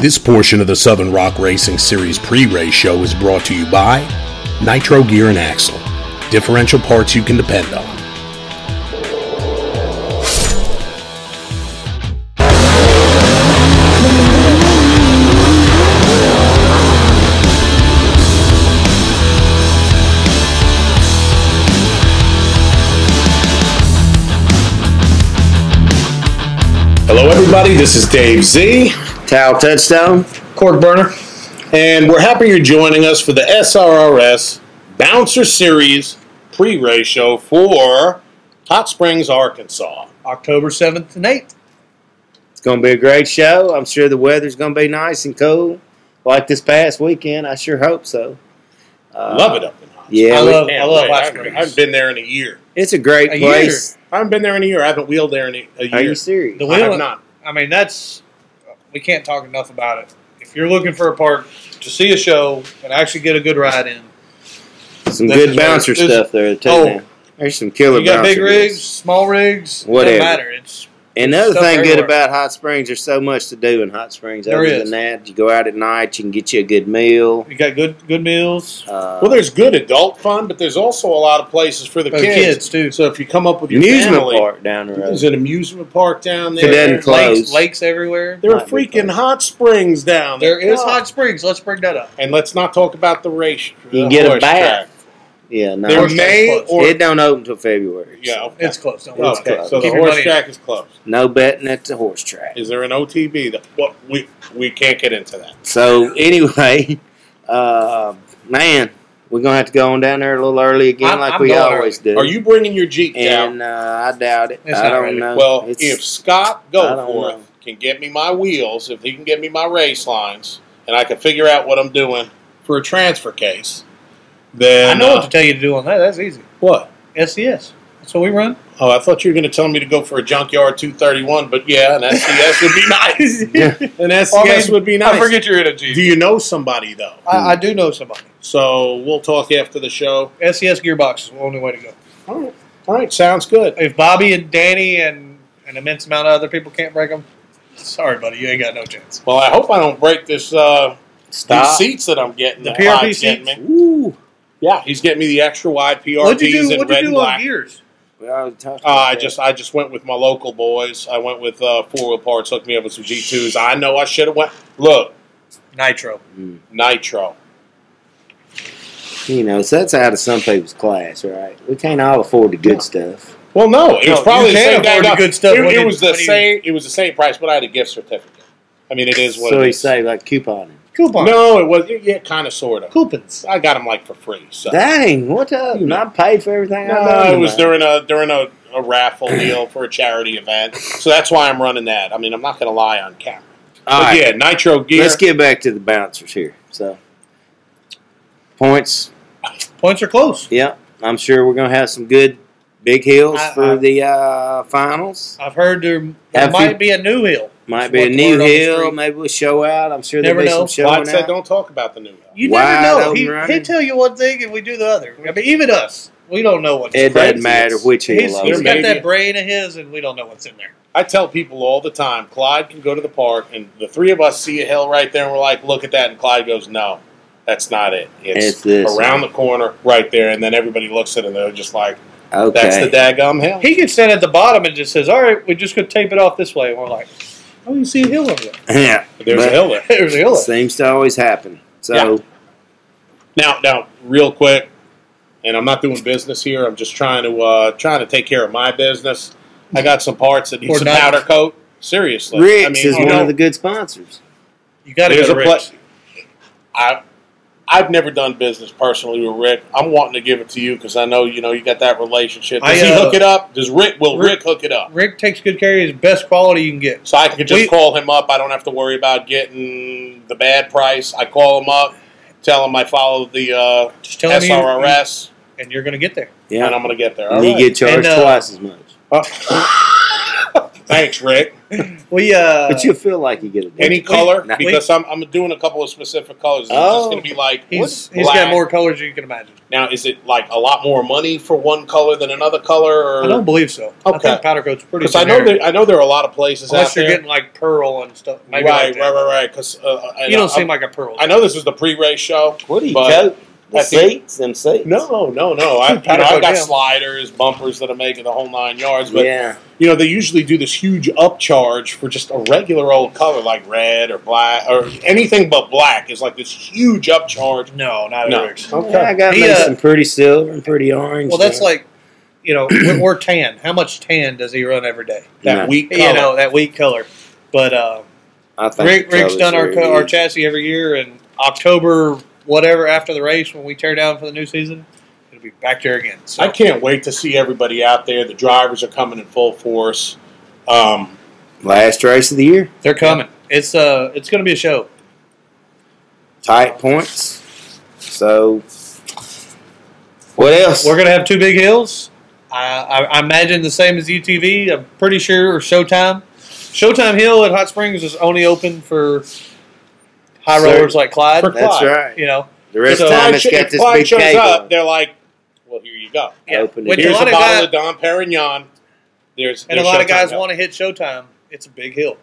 This portion of the Southern Rock Racing Series pre-race show is brought to you by Nitro Gear and Axle, differential parts you can depend on. Hello everybody, this is Dave Z. Towel Touchstone. Cork Burner. And we're happy you're joining us for the SRRS Bouncer Series pre-race show for Hot Springs, Arkansas. October 7th and 8th. It's going to be a great show. I'm sure the weather's going to be nice and cool. Like this past weekend, I sure hope so. Love it up in Hot Springs. Yeah, I love Hot Springs. I haven't been there in a year. it's a great place. I haven't been there in a year. I haven't wheeled there in a year. Are you serious? The I have wheel, not. I mean, we can't talk enough about it. If you're looking for a park to see a show and actually get a good ride in, Some good bouncer stuff there, too. Oh, man. There's some killer you got bouncer big rigs, rigs. small rigs, Whatever. doesn't matter. And the other stuff thing good everywhere. about Hot Springs, there's so much to do in Hot Springs. There Other is. than that, you go out at night, you can get you a good meal. You got good meals. Well, there's good adult fun, but there's also a lot of places for the For kids. too. So if you come up with your amusement family, park down the road. there's an amusement park down If it there. doesn't close. Lakes everywhere. There are Might be freaking fun. hot springs down there. There is Oh. Hot Springs. Let's bring that up. And let's not talk about the race. You can get a horse bath. track. Yeah, no. There Horse may track's or It don't open until February. yeah, so okay. It's close. Don't Oh, It's okay. close. So the Keep your horse money track is closed. no betting at the horse track. Is there an OTB? Well, we can't get into that. So anyway, man, we're gonna have to go on down there a little early again, like I'm we going always do. Are you bringing your Jeep down? And I doubt it. It's I not don't ready. know. Well, It's- if Scott I don't know. Goforth can get me my wheels, if he can get me my race lines, and I can figure out what I'm doing for a transfer case, then I know what to tell you to do on that. That's easy. what? SCS. That's what we run. Oh, I thought you were going to tell me to go for a junkyard 231, but yeah, an SCS would be nice. An SCS would be nice. I forget you're in a Jeep. Do you know somebody though? I do know somebody. So we'll talk after the show. SCS gearbox is the only way to go. All right, sounds good. If Bobby and Danny and an immense amount of other people can't break them, sorry, buddy, you ain't got no chance. Well, I hope I don't break this these Stop. seats that I'm getting. The that PRP Clyde's getting seats? me. Ooh. Yeah, he's getting me the extra wide PRPs What'd you in do? What'd red you and do on black. gears? We already talked about I just went with my local boys. I went with 4-wheel parts, hooked me up with some G2s. I know I should have went. Look, Nitro. Nitro. You know, so that's out of some people's class, right? We can't all afford the good stuff. Well, no, it was No, probably you the can same afford guy. the good stuff when It you- was the when you- same. It was the same price, but I had a gift certificate. I mean, it is what So it he is. say like couponing. Coupon. No, it was. Yeah, kind of, sort of. Coupons. I got them like for free. So. Dang, what up? Not paid for everything I No, done. it was tonight. during a raffle deal for a charity event. So that's why I'm running that. I mean, I'm not going to lie on camera. All But right, yeah, Nitro gear. let's get back to the bouncers here. So points. Points are close. Yep, I'm sure we're gonna have some good big hills for the finals. I've heard there Have might you- be a new hill. Might Is be a what the new word on the hill. street. Maybe we'll show out. I'm sure Never there'll be know. some Clyde showing said out. don't talk about the new hill. You Wide never know. open running. He'd tell you one thing and we do the other. I mean, even us, we don't know what's It crazy. doesn't matter which hill. He's though. There got may that be- brain of his, and we don't know what's in there. I tell people all the time, Clyde can go to the park, and the three of us see a hill right there, and we're like, look at that, and Clyde goes, no, that's not it. It's this around one. the corner right there, and then everybody looks at it, and they're just like, Okay. that's the daggum hill. He can stand at the bottom and just says, "All right, we're just going to tape it off this way." And we're like, "Oh, you see a hill over there? Yeah. There's But a hill there. There's a hill there." Seems to always happen. So Now, real quick, and I'm not doing business here. I'm just trying to take care of my business. I got some parts that need Or some not. powder coat. Seriously, Rick's I mean, is you one know, of the good sponsors. You got to there's go a to place. Rick's. I've never done business personally with Rick. I'm wanting to give it to you because I know you got that relationship. Does he hook it up? Will Rick hook it up? Rick takes good care of his best quality you can get. So I can just call him up. I don't have to worry about getting the bad price. I call him up, tell him I follow the Just tell him SRRS, and you're going to get there. Yeah. and I'm going to get there. And All you right. get charged And, twice as much. Thanks, Rick. But you feel like you get Any color? No. Because I'm doing a couple of specific colors. It's just going to be like he's black. got more colors than you can imagine. Now, is it like a lot more money for one color than another color? Or? I don't believe so. Okay. I think powder coat's pretty. Because I know there are a lot of places unless out you're there. getting like pearl and stuff. Maybe Right. Because you you don't seem like a pearl. I know this is the pre-race show. What do you but coat? The at the- seats? Them seats? No. I've got sliders, bumpers that are making the whole 9 yards. But Yeah. they usually do this huge upcharge for just a regular old color like red or black or anything but black is like this huge upcharge. No, not No. Eric's. Okay. Yeah, I got me some pretty silver and pretty orange. Well, that's there. like, we're tan. How much tan does he run every day? That No. weak color. That wheat color. But I think Rick's the done colors our are chassis every year, and October, whatever, after the race, when we tear down for the new season, it'll be back there again. So I can't wait to see everybody out there. The drivers are coming in full force. last race of the year. they're coming. It's going to be a show. Tight points. So, what else? We're going to have 2 big hills. I imagine the same as UTV. I'm pretty sure, or Showtime. Showtime Hill at Hot Springs is only open for high rollers like Clyde. For That's Clyde. right. The rest So of the time Clyde it's got this Clyde big shows cable. up, they're like, well, here you go. Yeah. Open Which it. a Here's lot a of bottle guys- of Dom Perignon. There's And a lot of Showtime guys Hill. want to hit Showtime. It's a big hill.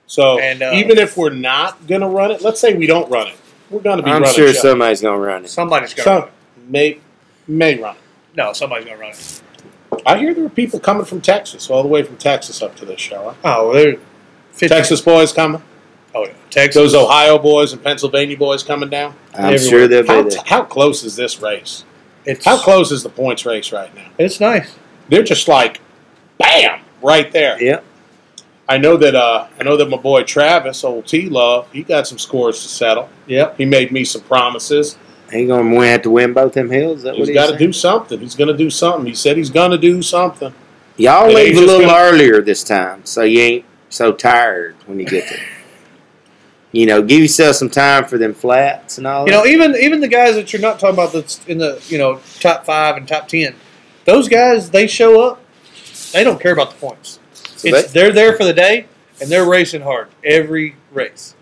So And, even if we're not going to run it, let's say we don't run it, we're going to be I'm running sure show. somebody's going to run it. Somebody's going to run Some may run it. it. No, somebody's going to run it. I hear there are people coming from Texas, all the way from Texas up to this show. Huh? Oh, they're 50. Texas boys coming. Oh, yeah. Texas. Those Ohio boys and Pennsylvania boys coming down. I'm everywhere. sure they'll be there. How close is this race? It's, How close is the points race right now? It's nice. They're just like, bam, right there. Yeah. I know that my boy Travis, old T Love, he got some scores to settle. Yep. He made me some promises. He going to have to win both them hills? Is that He's what got to saying? do something. He's going to do something. He said he's going to do something. Y'all And leave he's a just little gonna- earlier this time so you ain't so tired when you get there. Give yourself some time for them flats and all that. Even the guys that you're not talking about that's in the top 5 and top 10, those guys, they show up. They don't care about the points. They're there for the day, and they're racing hard every race.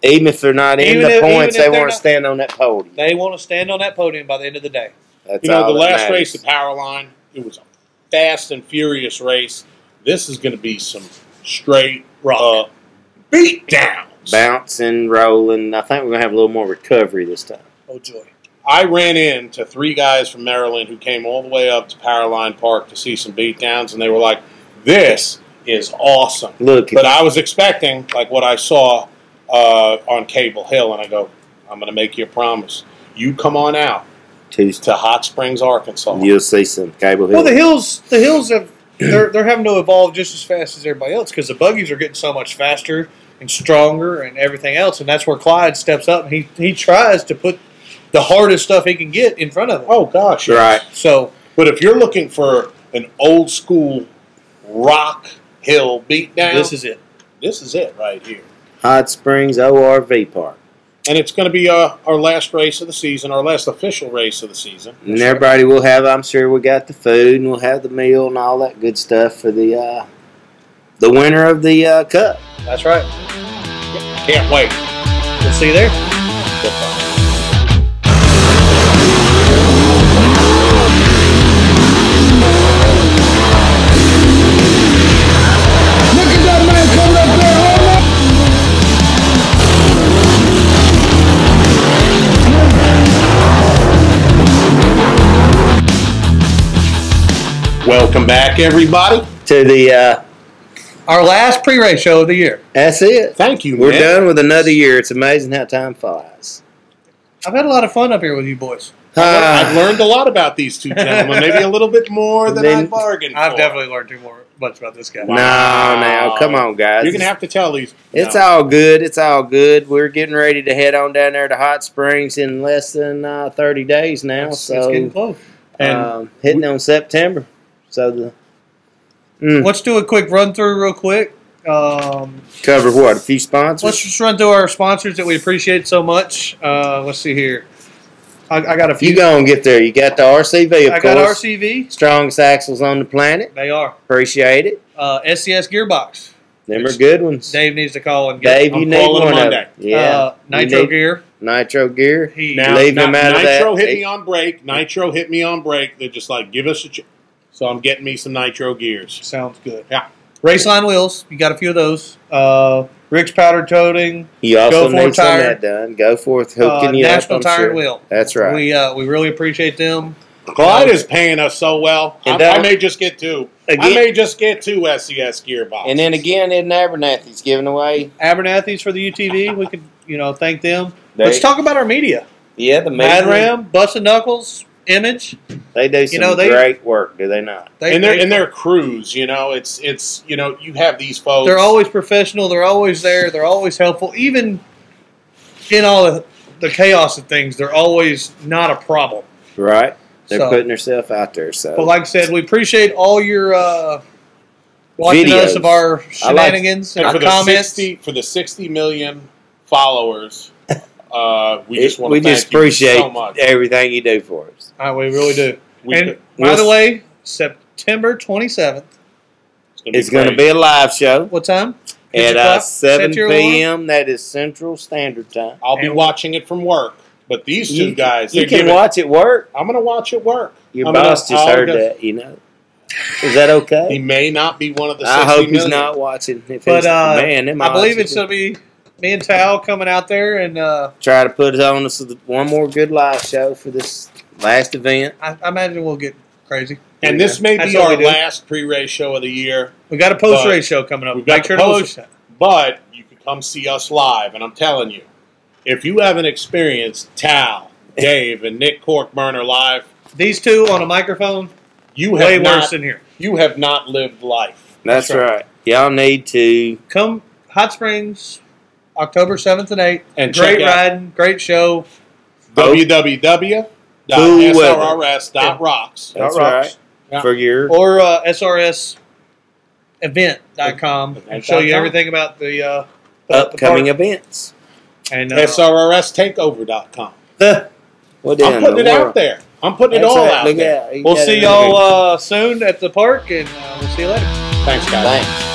Even if they're not in Even the if- points, even if they they're want to not- stand on that podium. They want to stand on that podium by the end of the day. That's The all that last matters. race at Powerline, it was a fast and furious race. This is going to be some straight Rock. beat downs. Bouncing, rolling. I think we're going to have a little more recovery this time. Oh, joy. I ran into 3 guys from Maryland who came all the way up to Powerline Park to see some beat downs, and they were like, this is awesome. Look, But I was expecting like what I saw on Cable Hill, and I go, I'm going to make you a promise. You come on out Tuesday, to Hot Springs, Arkansas. you'll see some Cable Hill. Well, the hills have they're having to evolve just as fast as everybody else because the buggies are getting so much faster and stronger and everything else, and that's where Clyde steps up and he tries to put the hardest stuff he can get in front of him. Oh, gosh. yes. Right. So But if you're looking for an old school rock hill beatdown, this is it. This is it right here. Hot Springs ORV Park. And it's going to be our last race of the season, our last official race of the season. And everybody will have, I'm sure we got the food and we'll have the meal and all that good stuff for the winner of the Cup. That's right. Can't wait. We'll see you there. Welcome back, everybody. To the, Our last pre-race show of the year. that's it. Thank you, We're man. done with another year. It's amazing how time flies. I've had a lot of fun up here with you boys. I've learned a lot about these two gentlemen, maybe a little bit more than I bargained I've for. definitely learned much about this guy. No, now, come on, guys. You're going to have to tell these. It's no. all good. It's all good. We're getting ready to head on down there to Hot Springs in less than 30 days now. It's getting So, close. And hitting on September. So, let's do a quick run through real quick. cover what? A few sponsors? Let's just run through our sponsors that we appreciate so much. Let's see here. I got a few. You go and get there. You got the RCV, of I course. got RCV. Strongest axles on the planet. They are. Appreciate it. SCS gearbox. Them are good ones. Dave needs to call and get. Dave, you need calling one of Monday. them. Yeah. Nitro gear. Nitro gear. Now, Leave him out of that. Nitro hit me on brake. Nitro hit me on brake. They're just like, give us a so I'm getting me some Nitro gears. Sounds good. Yeah. Raceline wheels. You got a few of those. Rick's powder coating. You also Go for need some of tire. that done. Go forth, hooking you National up, I'm Tire sure. and Wheel. That's right. We really appreciate them. Clyde is paying us so well. And I may just get two. I Again- may just get two SCS gearboxes. And then again, Ed Abernathy's giving away. Abernathy's for the UTV. We could, thank them. They- Let's talk about our media. Yeah, the Mad media, Ram, Busted Knuckles, Image. They do some great work, do they not? and their crews, it's you have these folks. They're always professional. They're always there. They're always helpful. Even in all the chaos of things, they're always not a problem. Right. They're So- putting themselves out there. So, But like I said, we appreciate all your watching Videos. us of our shenanigans and and for our comments. the 60 million followers. We just want to thank you appreciate so much. everything you do for us. We really do. We- By the way, September 27th. It's going to be a live show What time? at 7 Set your alarm. p.m. That is Central Standard Time. I'll be watching it from work. But these two guys, You they're can giving- watch it work. I'm going to watch it work. Your I'm boss gonna- just I'll heard go- that, Is that He okay? may not be one of the 60 I hope he's million. not watching. If But he's, man, them I believe odds it's going to be me and Tal coming out there, and try to put on us one more good live show for this last event. I imagine we'll get crazy. And this may That's be what our we do. last pre-race show of the year. We got a post-race show coming up. We've got Make sure the to post- watch that. But you can come see us live. And I'm telling you, if you haven't experienced Tal, Dave, and Nick Corkburner live, These two on a microphone, you way have worse not, than here. you have not lived life. That's right. Y'all need to. Come Hot Springs, October 7th and 8th. And great check out- riding, great show. www.srrs.rocks. That's Rocks. right. Yeah. For your Or SRSevent.com. And show you everything about the upcoming park. events. And SRRStakeover.com. What I'm putting it out there. I'm putting it all out there. we'll see y'all soon at the park, and we'll see you later. Thanks, guys. Thanks.